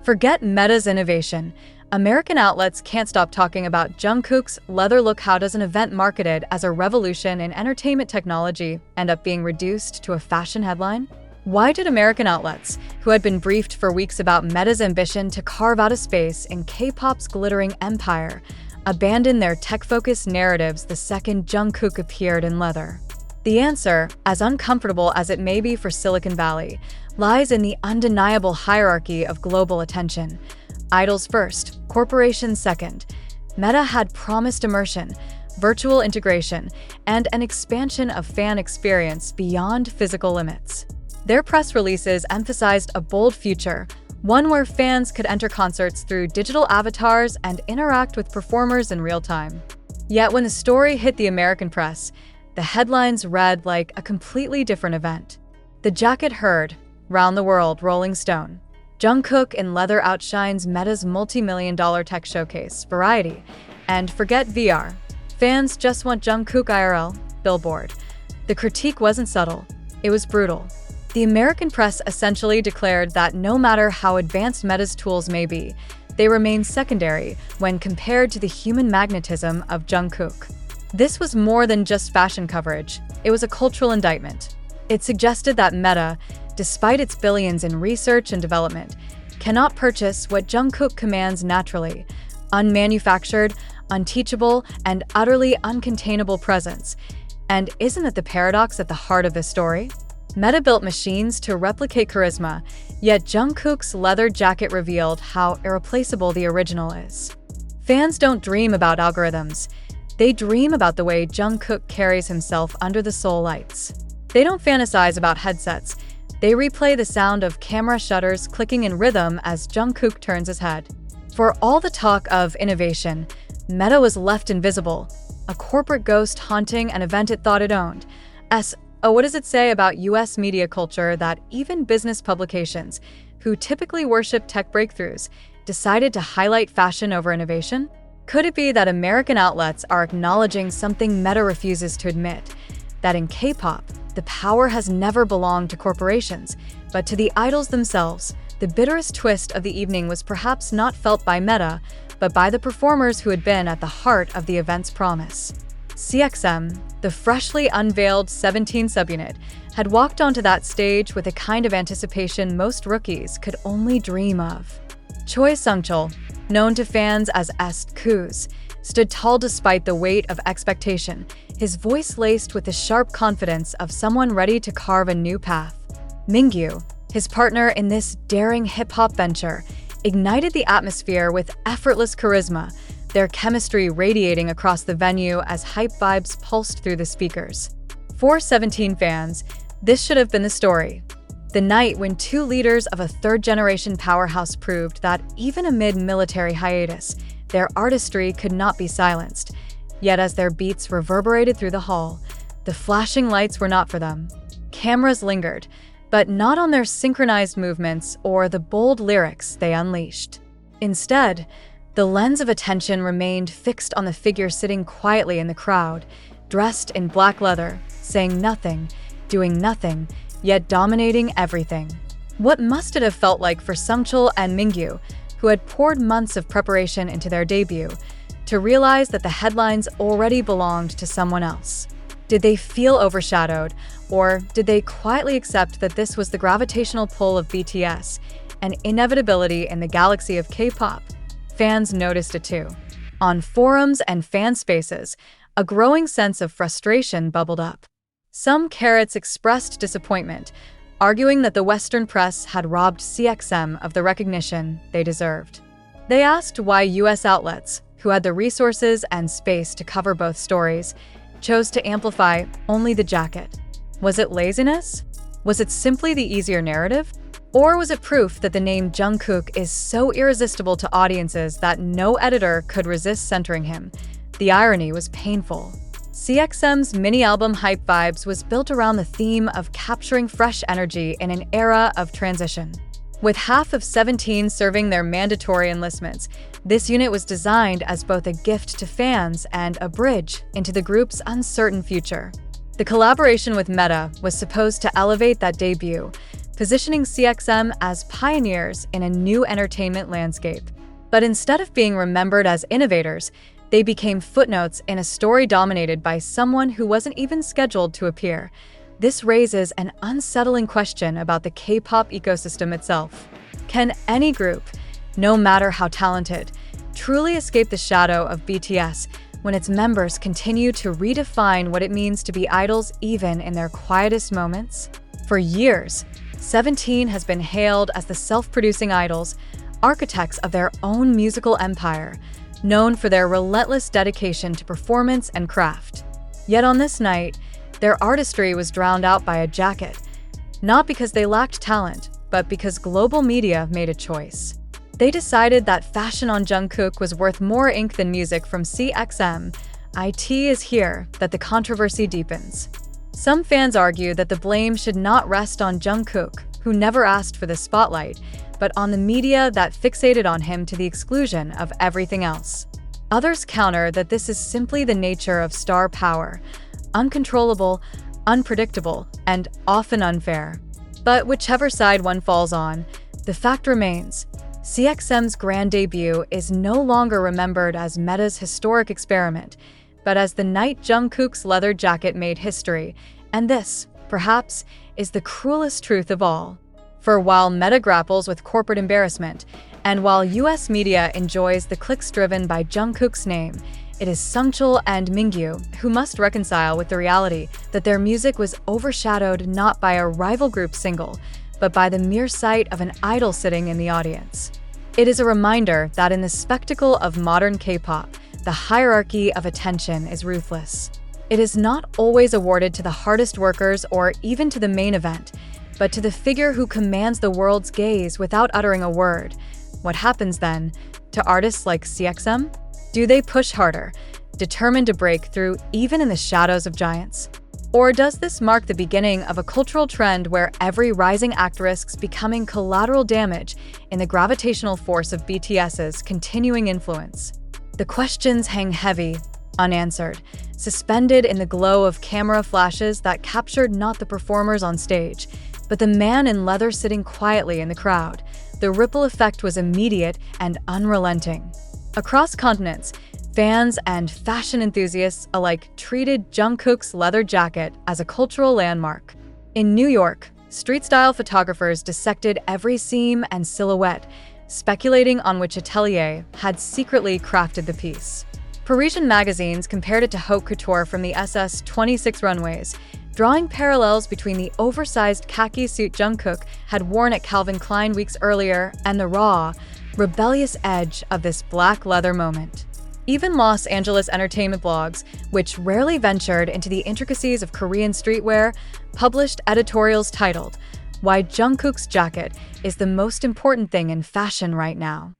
Forget Meta's innovation. American outlets can't stop talking about Jungkook's leather look. How does an event marketed as a revolution in entertainment technology end up being reduced to a fashion headline? Why did American outlets, who had been briefed for weeks about Meta's ambition to carve out a space in K-pop's glittering empire, abandon their tech-focused narratives the second Jungkook appeared in leather? The answer, as uncomfortable as it may be for Silicon Valley, lies in the undeniable hierarchy of global attention. Idols first, corporations second. Meta had promised immersion, virtual integration, and an expansion of fan experience beyond physical limits. Their press releases emphasized a bold future, one where fans could enter concerts through digital avatars and interact with performers in real time. Yet when the story hit the American press, the headlines read like a completely different event. The jacket heard, round the world, Rolling Stone. Jungkook in leather outshines Meta's multi-million-dollar tech showcase, Variety. And forget VR. Fans just want Jungkook IRL, Billboard. The critique wasn't subtle. It was brutal. The American press essentially declared that no matter how advanced Meta's tools may be, they remain secondary when compared to the human magnetism of Jungkook. This was more than just fashion coverage. It was a cultural indictment. It suggested that Meta, despite its billions in research and development, cannot purchase what Jungkook commands naturally: unmanufactured, unteachable, and utterly uncontainable presence. And isn't it the paradox at the heart of this story? Meta built machines to replicate charisma, yet Jungkook's leather jacket revealed how irreplaceable the original is. Fans don't dream about algorithms. They dream about the way Jungkook carries himself under the Seoul lights. They don't fantasize about headsets. They replay the sound of camera shutters clicking in rhythm as Jungkook turns his head. For all the talk of innovation, Meta was left invisible, a corporate ghost haunting an event it thought it owned. What does it say about US media culture that even business publications, who typically worship tech breakthroughs, decided to highlight fashion over innovation? Could it be that American outlets are acknowledging something Meta refuses to admit? That in K-pop, the power has never belonged to corporations, but to the idols themselves. The bitterest twist of the evening was perhaps not felt by Meta, but by the performers who had been at the heart of the event's promise. CXM, the freshly unveiled 17 subunit, had walked onto that stage with a kind of anticipation most rookies could only dream of. Choi Sung-chul, known to fans as Est stood tall despite the weight of expectation, his voice laced with the sharp confidence of someone ready to carve a new path. Mingyu, his partner in this daring hip-hop venture, ignited the atmosphere with effortless charisma, their chemistry radiating across the venue as hype vibes pulsed through the speakers. For 17 fans, this should have been the story. The night when two leaders of a third-generation powerhouse proved that even amid military hiatus, their artistry could not be silenced. Yet as their beats reverberated through the hall, the flashing lights were not for them. Cameras lingered, but not on their synchronized movements or the bold lyrics they unleashed. Instead, the lens of attention remained fixed on the figure sitting quietly in the crowd, dressed in black leather, saying nothing, doing nothing, yet dominating everything. What must it have felt like for Sungchul and Mingyu, who had poured months of preparation into their debut, to realize that the headlines already belonged to someone else? Did they feel overshadowed, or did they quietly accept that this was the gravitational pull of BTS, an inevitability in the galaxy of K-pop? Fans noticed it too. On forums and fan spaces, a growing sense of frustration bubbled up. Some carrots expressed disappointment, arguing that the Western press had robbed CXM of the recognition they deserved. They asked why US outlets, who had the resources and space to cover both stories, chose to amplify only the jacket. Was it laziness? Was it simply the easier narrative? Or was it proof that the name Jungkook is so irresistible to audiences that no editor could resist centering him? The irony was painful. CXM's mini-album Hype Vibes was built around the theme of capturing fresh energy in an era of transition. With half of 17 serving their mandatory enlistments, this unit was designed as both a gift to fans and a bridge into the group's uncertain future. The collaboration with Meta was supposed to elevate that debut, positioning CXM as pioneers in a new entertainment landscape. But instead of being remembered as innovators, they became footnotes in a story dominated by someone who wasn't even scheduled to appear. This raises an unsettling question about the K-pop ecosystem itself. Can any group, no matter how talented, truly escape the shadow of BTS when its members continue to redefine what it means to be idols even in their quietest moments? For years, 17 has been hailed as the self-producing idols, architects of their own musical empire, known for their relentless dedication to performance and craft. Yet on this night, their artistry was drowned out by a jacket, not because they lacked talent, but because global media made a choice. They decided that fashion on Jungkook was worth more ink than music from CXM. It is here that the controversy deepens. Some fans argue that the blame should not rest on Jungkook, who never asked for the spotlight, but on the media that fixated on him to the exclusion of everything else. Others counter that this is simply the nature of star power, uncontrollable, unpredictable, and often unfair. But whichever side one falls on, the fact remains, CXM's grand debut is no longer remembered as Meta's historic experiment, but as the night Jungkook's leather jacket made history, and this, perhaps, is the cruelest truth of all. For while Meta grapples with corporate embarrassment, and while US media enjoys the clicks driven by Jungkook's name, it is Sungchul and Mingyu who must reconcile with the reality that their music was overshadowed not by a rival group single, but by the mere sight of an idol sitting in the audience. It is a reminder that in the spectacle of modern K-pop, the hierarchy of attention is ruthless. It is not always awarded to the hardest workers or even to the main event, but to the figure who commands the world's gaze without uttering a word. What happens then to artists like CXM? Do they push harder, determined to break through even in the shadows of giants? Or does this mark the beginning of a cultural trend where every rising act risks becoming collateral damage in the gravitational force of BTS's continuing influence? The questions hang heavy, unanswered, suspended in the glow of camera flashes that captured not the performers on stage, but the man in leather sitting quietly in the crowd. The ripple effect was immediate and unrelenting. Across continents, fans and fashion enthusiasts alike treated Jungkook's leather jacket as a cultural landmark. In New York, street-style photographers dissected every seam and silhouette, speculating on which atelier had secretly crafted the piece. Parisian magazines compared it to haute couture from the SS-26 runways, drawing parallels between the oversized khaki suit Jungkook had worn at Calvin Klein weeks earlier and the raw, rebellious edge of this black leather moment. Even Los Angeles entertainment blogs, which rarely ventured into the intricacies of Korean streetwear, published editorials titled, "Why Jungkook's Jacket is the Most Important Thing in Fashion Right Now."